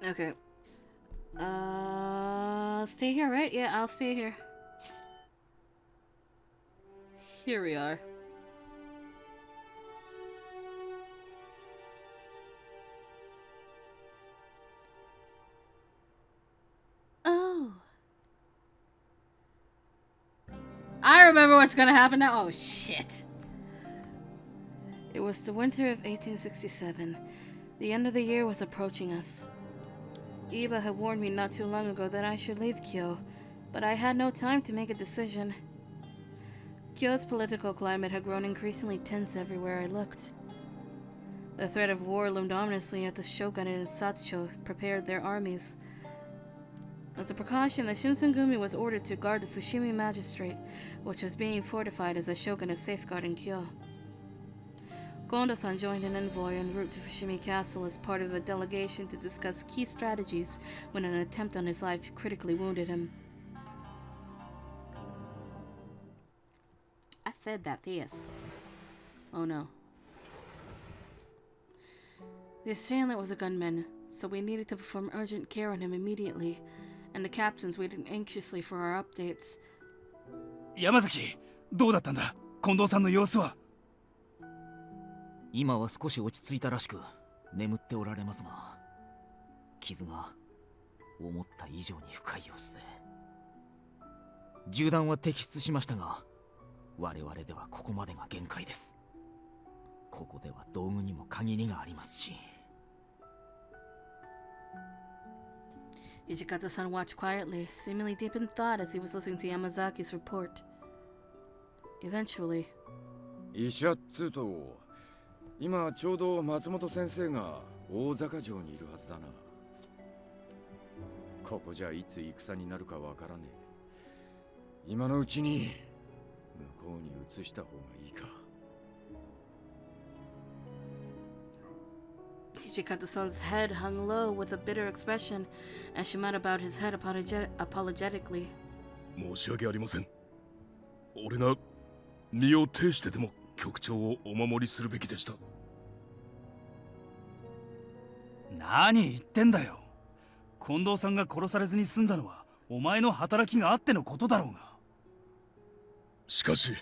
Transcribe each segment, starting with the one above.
Okay. Stay here, right? Yeah, I'll stay here. Here we are. Oh. I remember what's gonna happen now. Oh, shit. It was the winter of 1867. The end of the year was approaching us. Iba had warned me not too long ago that I should leave Kyo, but I had no time to make a decision. Kyo's political climate had grown increasingly tense everywhere I looked. The threat of war loomed ominously as the shogunate and Satcho prepared their armies. As a precaution, the Shinsengumi was ordered to guard the Fushimi Magistrate, which was being fortified as a shogunate safeguard in Kyo. Kondo-san joined an envoy en route to Fushimi Castle as part of a delegation to discuss key strategies when an attempt on his life critically wounded him. I said that fierce. Oh no. The assailant was a gunman, so we needed to perform urgent care on him immediately, and the captains waited anxiously for our updates. 山崎、どうだったんだ、近藤さんの様子は。今は少し落ち着いたらしく眠っておられますが、傷が思った以上に深い様子で、銃弾は摘出しましたが、我々ではここまでが限界です。ここでは道具にも限りがありますし。Ijikata-san watched quietly, seemingly deep in thought as he was listening to Yamazaki's report. Eventually, 医者っつうと、今ちょうど松本先生が大坂城にいるはずだな。ここじゃいつ戦になるかわからねえ。今のうちに向こうに移した方がいいか。Ijikata-san's head hung low with a bitter expression as she moved about his head apologetically. 申し訳ありません。俺が身を挺してでも局長をお守りするべきでした。何言ってんだよ。近藤さんが殺されずに済んだのはお前の働きがあってのことだろうが。しかし、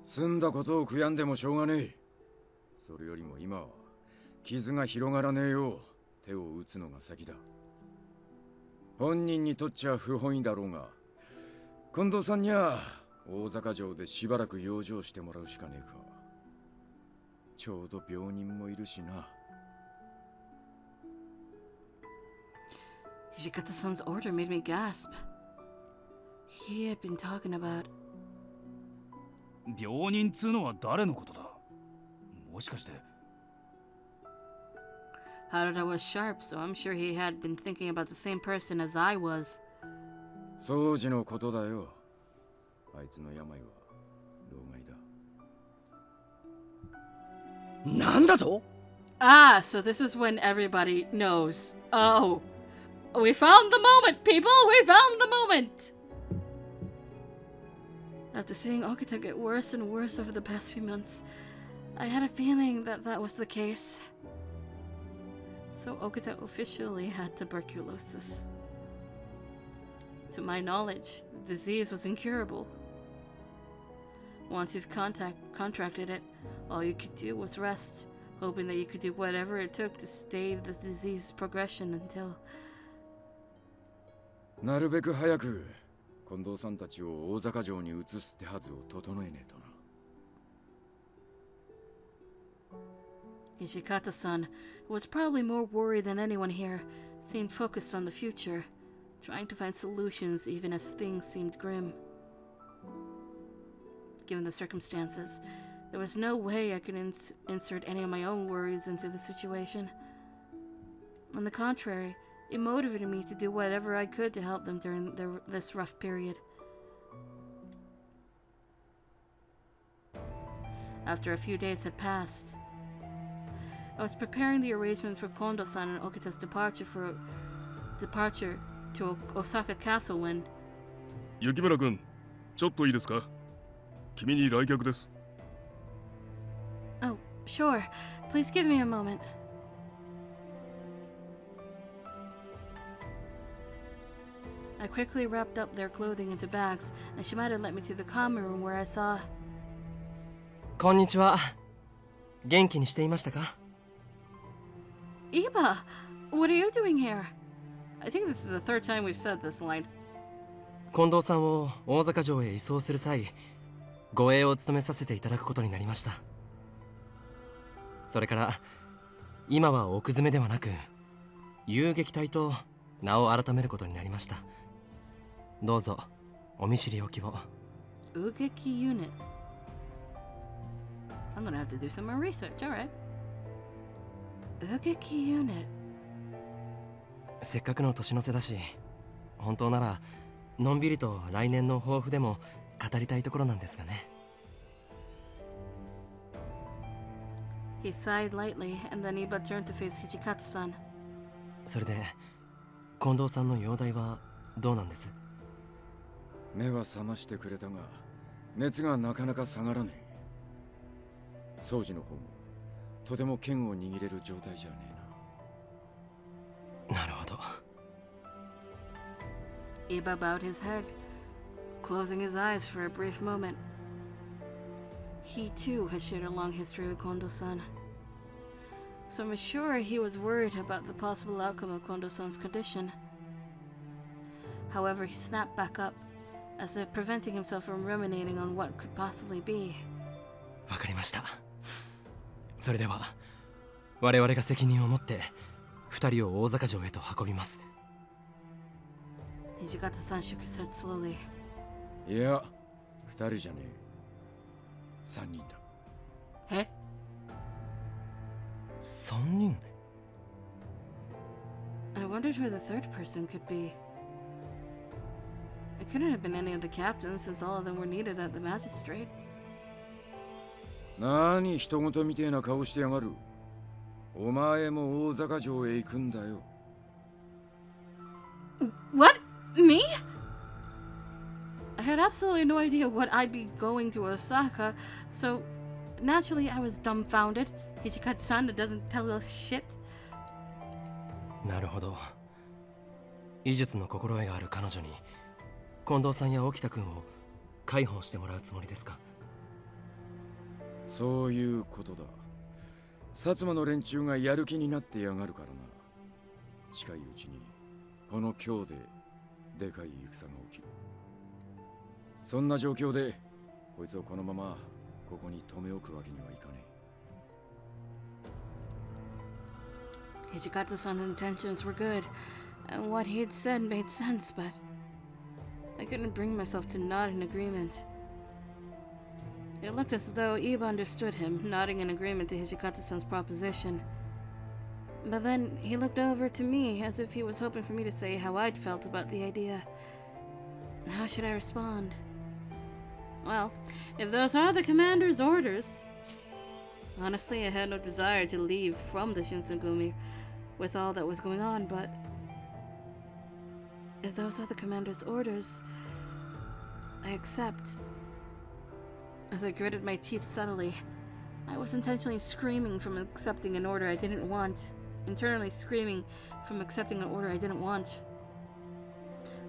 済んだことを悔やんでもしょうがねえ。それよりも今は傷が広がらねえよう手を打つのが先だ。本人にとっちゃ不本意だろうが、近藤さんには大坂城でしばらく養生してもらうしかねえか。ちょうど病人もいるしな。Ijikata-san's order made me gasp. He had been talking about... 病人っつうのは誰のことだ。もしかして。Haruta was sharp, so I'm sure he had been thinking about the same person as I was. 掃除のことだよ。あいつの病は老害だ。なんだと？ Ah, so this is when everybody knows. Oh, we found the moment, people! We found the moment! After seeing Okita get worse and worse over the past few months, I had a feeling that that was the case. So Okita officially had tuberculosis. To my knowledge, the disease was incurable. Once you've contracted it, all you could do was rest, hoping that you could do whatever it took to stave the disease's progression until... なるべく早く近藤さんたちを大坂城に移す手はずを整えねえとな。Ishikata-san, who was probably more worried than anyone here, seemed focused on the future, trying to find solutions even as things seemed grim. Given the circumstances, there was no way I could insert any of my own worries into the situation. On the contrary, it motivated me to do whatever I could to help them during this rough period. After a few days had passed, I was preparing the arrangement for Kondo-san and Okita's departure to Osaka Castle when... 雪村君、ちょっといいですか？君に来客です。Oh, sure. Please give me a moment. I quickly wrapped up their clothing into bags, and she might have let me to the common room where I saw... こんにちは。元気にしていましたか？ Iba! What are you doing here? I think this is the third time we've said this line. 近藤さんを大阪城へ移送する際、護衛を務めさせていただくことになりました。それから今は奥詰めではなく遊撃隊と名を改めることになりました。どうぞお見知りおきを。 Ugeki unit. I'm gonna have to do some more research, alright. Ugeki unit. せっかくの年の瀬だし、本当ならのんびりと来年の抱負でも語りたいところなんですがね。He sighed lightly, and then Iba turned to face Hijikata-san. それで近藤さんの容体はどうなんです？目は覚ましてくれたが熱がなかなか下がらねえ。掃除の方もとても剣を握れる状態じゃねえな。なるほど。 Iba bowed his head, closing his eyes for a brief moment. He too has shared a long history with Kondo-san, so I'm sure he was worried about the possible outcome of Kondo-san's condition. However, he snapped back up, as if preventing himself from ruminating on what could possibly be. わかりました。それでは我々が責任を持って二人を大阪城へと運びます。 Hijikata-san shook his head slowly. いや、二人じゃねえ。三人だ。え三人？ I wondered who the third person could be. It couldn't have been any of the captains, since all of them were needed at the Magistrate. なに人事みてえな顔してやがる。お前も大阪城へ行くんだよ。What? Me? I had absolutely no idea what I'd be going to Osaka, so naturally I was dumbfounded. Hijikata-san doesn't tell us shit. なるほど。医術の心得がある彼女に近藤さんや沖田君を介抱してもらうつもりですか？そういうことだ。薩摩の連中がやる気になってやがるからな。近いうちにこの京ででかい戦が起きる。そんな状況でこいつをこのままここに留め置くわけにはいかねえ。 Hijikata-san's intentions were good, and what he had said made sense, but I couldn't bring myself to nod in agreement. It looked as though Iba understood him, nodding in agreement to Hijikata-san's proposition. But then he looked over to me as if he was hoping for me to say how I'd felt about the idea. How should I respond? Well, if those are the commander's orders... Honestly, I had no desire to leave from the Shinsengumi with all that was going on, but... If those are the commander's orders, I accept. As I gritted my teeth subtly, I was intentionally screaming from accepting an order I didn't want. Internally screaming from accepting an order I didn't want.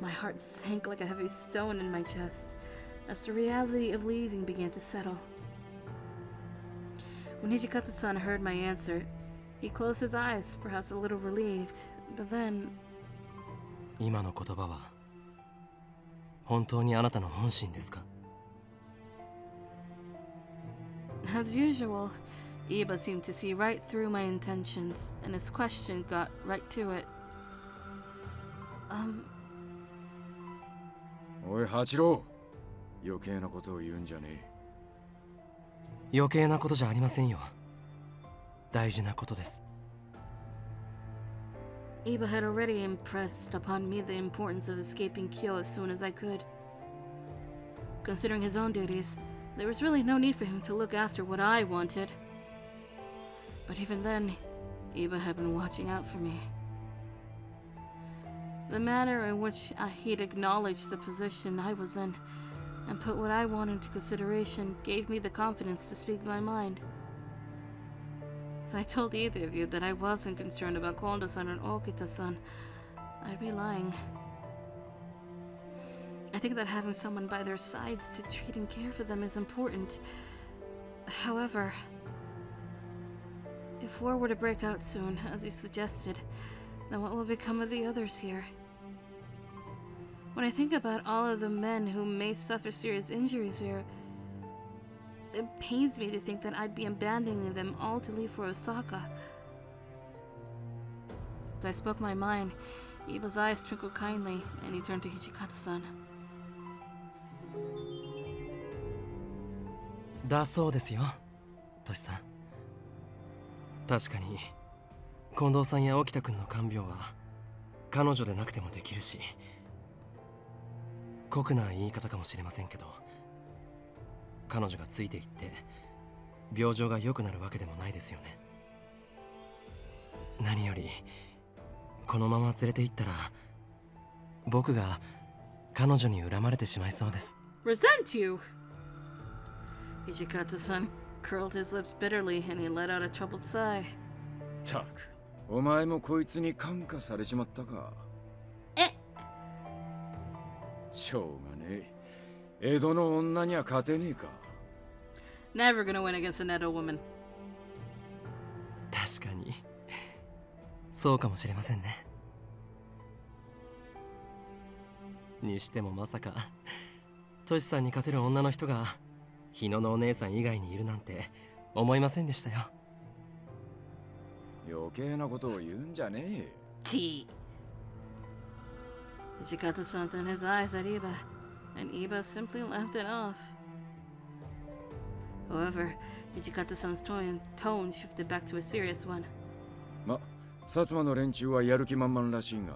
My heart sank like a heavy stone in my chest as the reality of leaving began to settle. When Hijikata-san heard my answer, he closed his eyes, perhaps a little relieved, but then... 今の言葉は本当にあなたの本心ですか？ As usual, Iba seemed to see right through my intentions, and his question got right to it. おい八郎、余計なことを言うんじゃねえ。余計なことじゃありませんよ。大事なことです。 Iba had already impressed upon me the importance of escaping Kyo as soon as I could. Considering his own duties, there was really no need for him to look after what I wanted. But even then, Iba had been watching out for me. The manner in which he'd acknowledged the position I was in and put what I wanted into consideration gave me the confidence to speak my mind. If I told either of you that I wasn't concerned about Kondo-san and Okita-san, I'd be lying. I think that having someone by their sides to treat and care for them is important. However, if war were to break out soon, as you suggested, then what will become of the others here? When I think about all of the men who may suffer serious injuries here, it pains me to think that I'd be abandoning them all to leave for Osaka. As I spoke my mind, Iba's eyes twinkled kindly, and he turned to Hijikata-san. だそうですよ、トシさん。確かに近藤さんや沖田君の看病は彼女でなくてもできるし、酷な言い方かもしれませんけど、彼女がついていって病状が良くなるわけでもないですよね。何よりこのまま連れて行ったら僕が彼女に恨まれてしまいそうです。 Resent you? Hijikata-san curled his lips bitterly, and he let out a troubled sigh. たく、お前もこいつに感化されちまったか。しょうがねえ。江戸の女には勝てねえか。Never gonna win against an Edo woman. 確かにそうかもしれませんね。にしてもまさかトシさんに勝てる女の人が日野のお姉さん以外にいるなんて思いませんでしたよ。余計なことを言うんじゃねえ。 T. Hijikata-san turned his eyes at Iba, and Iba simply laughed it off. However, Hijikata-san's tone shifted back to a serious one. ま、薩摩の連中はやる気満々らしいが、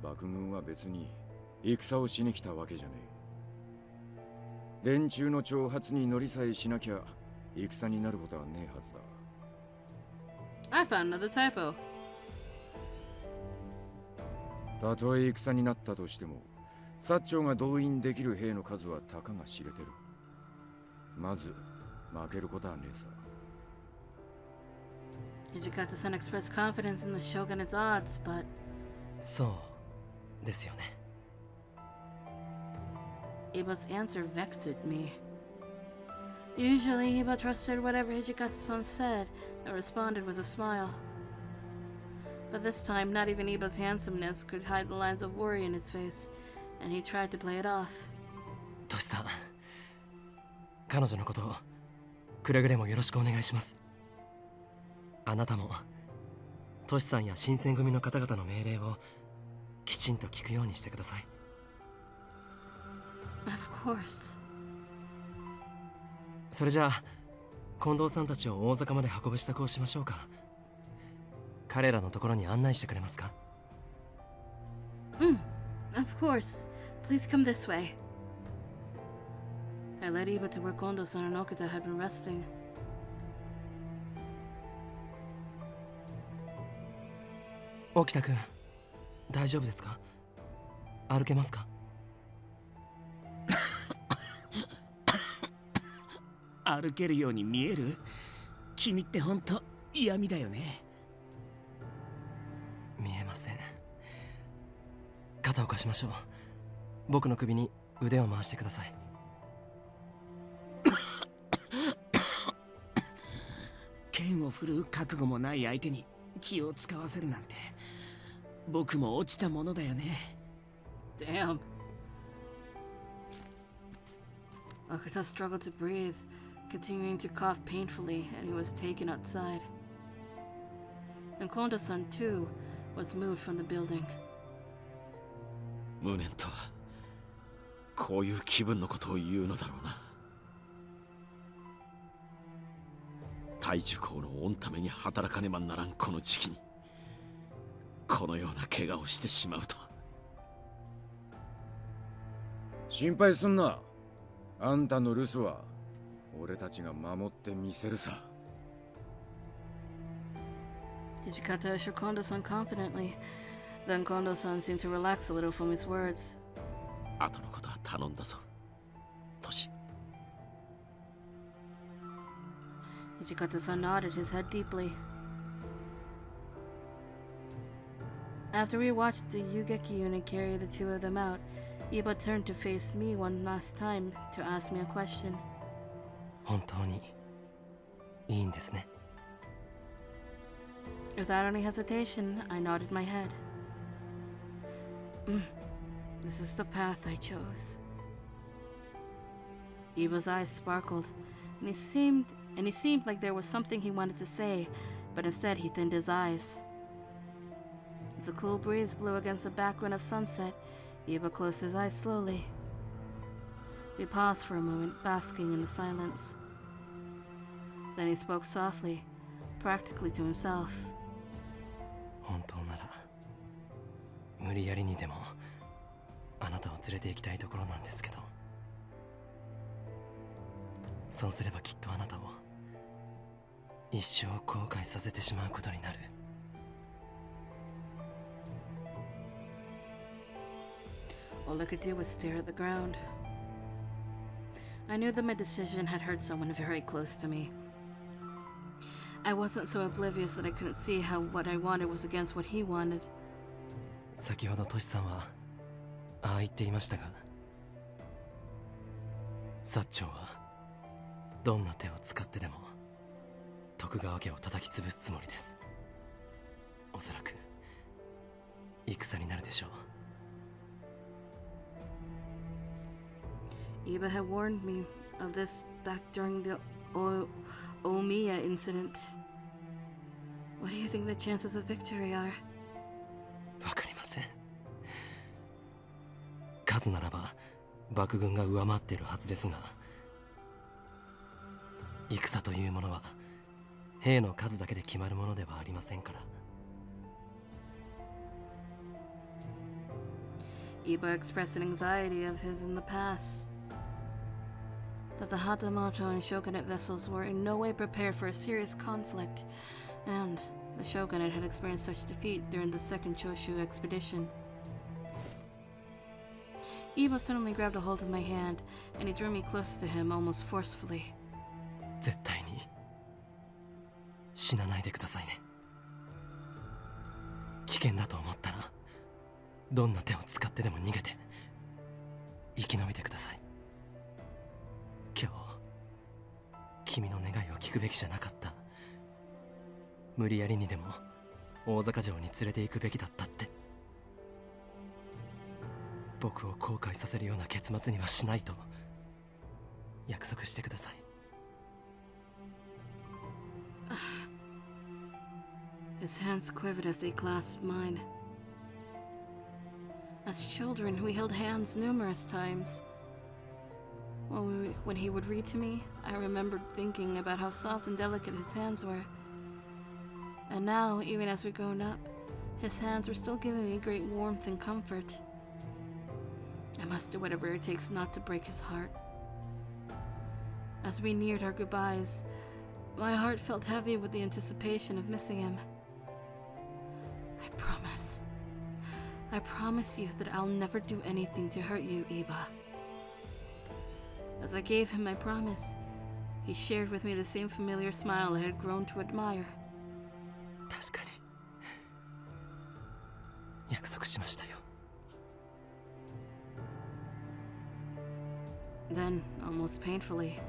幕軍は別に戦をしに来たわけじゃねえ。連中の挑発に乗りさえしなきゃ戦になることはねえはずだ。 I found another typo. たとえ戦になったとしても、薩長が動員できる兵の数はたかが知れてる。まず負けることはねえさ。 Hijikata-san expressed confidence in the shogunate's odds, but そうですよね。Iba's answer vexed me. Usually, Iba trusted whatever Hijikata-san said and responded with a smile. But this time, not even Iba's handsomeness could hide the lines of worry in his face, and he tried to play it off. トシさん、彼女のことをくれぐれもよろしくお願いします。あなたもトシさんや新選組の方々の命令をきちんと聞くようにしてください。Of course. それじゃあ近藤さんたちを大阪まで運ぶ支度をしましょうか。彼らのところに案内してくれますか？ Of course. Please come this way. I led Iba to where Kondo-san and Okita had been resting. 沖田君、大丈夫ですか？歩けますか？歩けるように見える？君ってほんと嫌味だよね。見えません。肩を貸しましょう。僕の首に腕を回してください。剣を振るう覚悟もない相手に気を使わせるなんて、僕も落ちたものだよね。 Damn. Okita struggled to breathe, continuing to cough painfully, and he was taken outside. And Kondo-san, too, was moved from the building. 無念とはこういう気分のことを言うのだろうな。大樹公の御ために働かねばならんこの時期にこのような怪我をしてしまうとは。心配すんな。あんたの留守は俺たちが守ってみせるさ。 Hijikata assured Kondo-san confidently. Then Kondo-san seemed to relax a little from his words. 後のことは頼んだぞ、トシ。 Hijikata-san nodded his head deeply. After we watched the Yugeki unit carry the two of them out, Iba turned to face me one last time to ask me a question. 本当にいいんですね。 Without any hesitation, I nodded my head. This is the path I chose. Iba's eyes sparkled, and he seemed like there was something he wanted to say, but instead he thinned his eyes. As a cool breeze blew against the background of sunset, Iba closed his eyes slowly. We paused for a moment, basking in the silence. Then he spoke softly, practically to himself. 本当なら無理やりにでもあなたを連れて行きたいところなんですけど、そうすればきっとあなたを一生後悔させてしまうことになる。 All I could do was stare at the ground. I knew that my decision had hurt someone very close to me. I wasn't so oblivious that I couldn't see how what I wanted was against what he wanted. 先ほどトシさんはああ言っていましたが、薩長はどんな手を使ってでも徳川家を叩き潰すつもりです。おそらく戦になるでしょう。 Iba had warned me of this back during the Omiya incident. What do you think the chances of victory are? わかりません。数ならば幕軍が上回っているはずですが、戦というものは兵の数だけで決まるものではありませんから。 Iba expressed an anxiety of his in the past. That the Hatamoto and Shogunate vessels were in no way prepared for a serious conflict, and the Shogunate had experienced such defeat during the second Choshu expedition. Iba suddenly grabbed a hold of my hand, and he drew me close to him almost forcefully. 絶対に死なないでくださいね。危険だと思ったらどんな手を使ってでも逃げて生き延びてください。今日君の願いを聞くべきじゃなかった。無理やりにでも大坂城に連れて行くべきだったって。僕を後悔させるような結末にはしないと約束してください。 His hands quivered as they clasped mine. As children, we held hands numerous times. When he would read to me, I remembered thinking about how soft and delicate his hands were. And now, even as we'd grown up, his hands were still giving me great warmth and comfort. I must do whatever it takes not to break his heart. As we neared our goodbyes, my heart felt heavy with the anticipation of missing him. I promise you that I'll never do anything to hurt you, Iba. As I gave him my promise, he shared with me the same familiar smile I had grown to admire. 確かに約束しましたよ。 Then, almost painfully,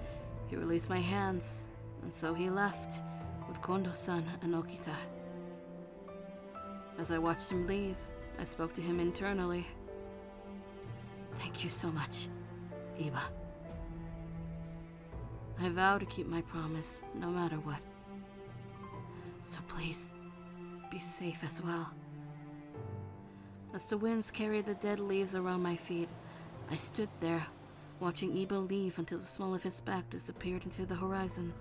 he released my hands, and so he left with Kondo-san and Okita. As I watched him leave, I spoke to him internally. Thank you so much, Iba. I vow to keep my promise, no matter what. So please, be safe as well. As the winds carried the dead leaves around my feet, I stood there, watching Iba leave until the small of his back disappeared into the horizon.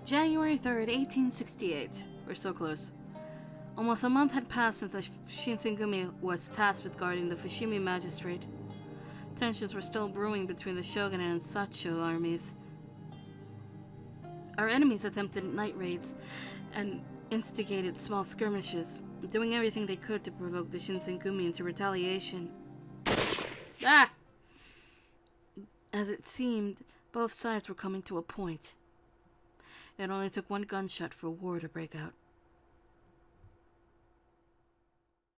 January 3rd, 1868. We're so close. Almost a month had passed since the Shinsengumi was tasked with guarding the Fushimi Magistrate. Tensions were still brewing between the Shogunate and Sacho armies. Our enemies attempted night raids and instigated small skirmishes, doing everything they could to provoke the Shinsengumi into retaliation. Ah! As it seemed, both sides were coming to a point. It only took one gunshot for war to break out.